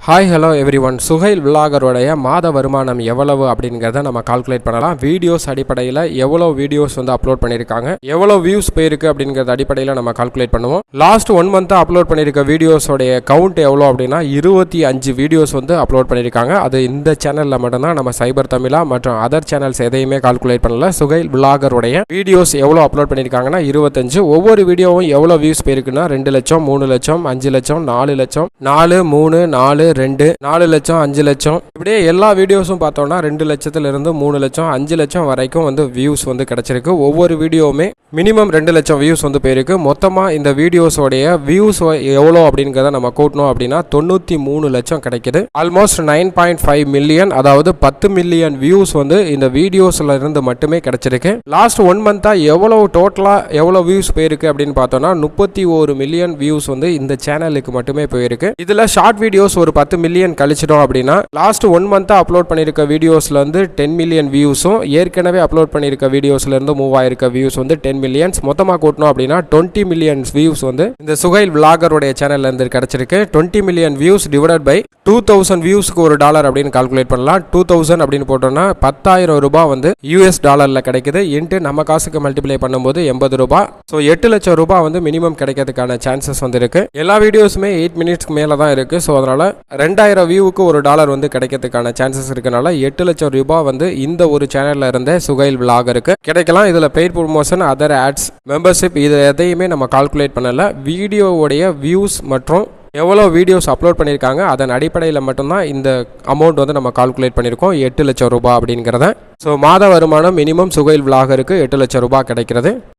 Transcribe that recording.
Hi hello everyone. Suhail விலாகருடைய மாத வருமானம் எவ்வளவு அப்படிங்கிறத நம்ம கால்குலேட் பண்ணலாம். வீடியோஸ் அடிப்படையில் எவ்வளோ வீடியோஸ் வந்து அப்லோட் பண்ணியிருக்காங்க, எவ்வளோ வியூஸ் போயிருக்கு அப்படிங்கிறது அடிப்படையில் நம்ம கால்குலேட் பண்ணுவோம். லாஸ்ட் 1 மந்த்தாக அப்லோட் பண்ணியிருக்க வீடியோஸோடைய கவுண்ட் எவ்வளோ அப்படின்னா 25 வீடியோஸ் வந்து அப்லோட் பண்ணியிருக்காங்க. அது இந்த சேனலில் மட்டும்தான், நம்ம சைபர் தமிழா மற்றும் அதர் சேனல்ஸ் எதையுமே கால்குலேட் பண்ணல. சுஹைல் விலாகருடைய வீடியோஸ் எவ்வளோ அப்லோட் பண்ணியிருக்காங்கன்னா 25. ஒவ்வொரு வீடியோவும் எவ்வளோ வியூஸ் போயிருக்குன்னா 2 லட்சம், 3 லட்சம், 5 லட்சம், 4 லட்சம், 4, 3, 4, 2, 4 லட்சம், 5 லட்சம், இப்படியே எல்லா வீடியோஸும் பார்த்தோம்னா 2 லட்சத்திலிருந்து 3 லட்சம், 5 லட்சம் வரைக்கும் வந்து வியூஸ் வந்து கிடைச்சிருக்கு. ஒவ்வொரு வீடியோவுமே மினிமம் 2 லட்சம் வியூஸ் வந்து போயிருக்கு. மொத்தமாக இந்த வீடியோஸோடைய வியூஸ் எவ்வளோ அப்படிங்கிறத நம்ம கூட்டணும் அப்படின்னா 93 லட்சம் கிடைக்குது. ஆல்மோஸ்ட் 9.5 மில்லியன், அதாவது 10 மில்லியன் வியூஸ் வந்து இந்த வீடியோஸ்ல இருந்து மட்டுமே கிடைச்சிருக்கு. லாஸ்ட் 1 மந்த்தா எவ்வளோ வியூஸ் போயிருக்கு அப்படின்னு பார்த்தோம்னா 31 மில்லியன் வியூஸ் வந்து இந்த சேனலுக்கு மட்டுமே போயிருக்கு. இதுல ஷார்ட் வீடியோஸ் ஒரு 10 மில்லியன் கழிச்சிட்டோம் அப்படின்னா லாஸ்ட் 1 மந்த்தா அப்லோட் பண்ணியிருக்க வீடியோஸ்ல இருந்து 10 மில்லியன் வியூஸும், ஏற்கனவே அப்லோட் பண்ணியிருக்க வீடியோஸ்ல இருந்து மூவ் ஆயிருக்க வியூஸ் வந்து 10 மில்லியன்ஸ், மொத்தமாக கூட்டணும் அப்படின்னா 20 மில்லியன் வியூஸ் வந்து இந்த சுஹைல் விலாகருடைய சேனல்ல இருந்து கிடைச்சிருக்கு. 20 மில்லியன் வியூஸ் டிவைடட் பை 2000 வியூஸ்க்கு $1 அப்படின்னு கால்குலேட் பண்ணலாம். 2000 அப்படின்னு போட்டோம்னா 10,000 ரூபாய் வந்து US டாலர்ல கிடைக்குது. இன்ட்டு நம்ம காசுக்கு மல்டிப்ளை பண்ணும்போது 80 ரூபாய். ஸோ 8 லட்சம் ரூபாய் வந்து மினிமம் கிடைக்கிறதுக்கான சான்சஸ் வந்து இருக்கு. எல்லா வீடியோஸுமே 8 மினிட்ஸ்க்கு மேல தான் இருக்கு. ஸோ அதனால 2000 வியூவுக்கு $1 வந்து கிடைக்கிறதுக்கான சான்சஸ் இருக்கனால 8 லட்சம் ரூபாய் வந்து இந்த ஒரு சேனல்ல இருந்த சுஹைல் விலாகருக்கு கிடைக்கலாம். இதுல paid promotion, other ads, membership இது எதையுமே நம்ம கால்குலேட் பண்ணல. வீடியோவுடைய வியூஸ் மற்றும் எவ்வளோ வீடியோஸ் அப்லோட் பண்ணியிருக்காங்க அதன் அடிப்படையில் மட்டும்தான் இந்த அமௌண்ட் வந்து நம்ம கால்குலேட் பண்ணியிருக்கோம், 8 லட்சம் ரூபாய் அப்படிங்கிறத. ஸோ மாத வருமானம் மினிமம் சுஹைல் விலாகருக்கு 8 லட்சம் ரூபாய் கிடைக்கிறது.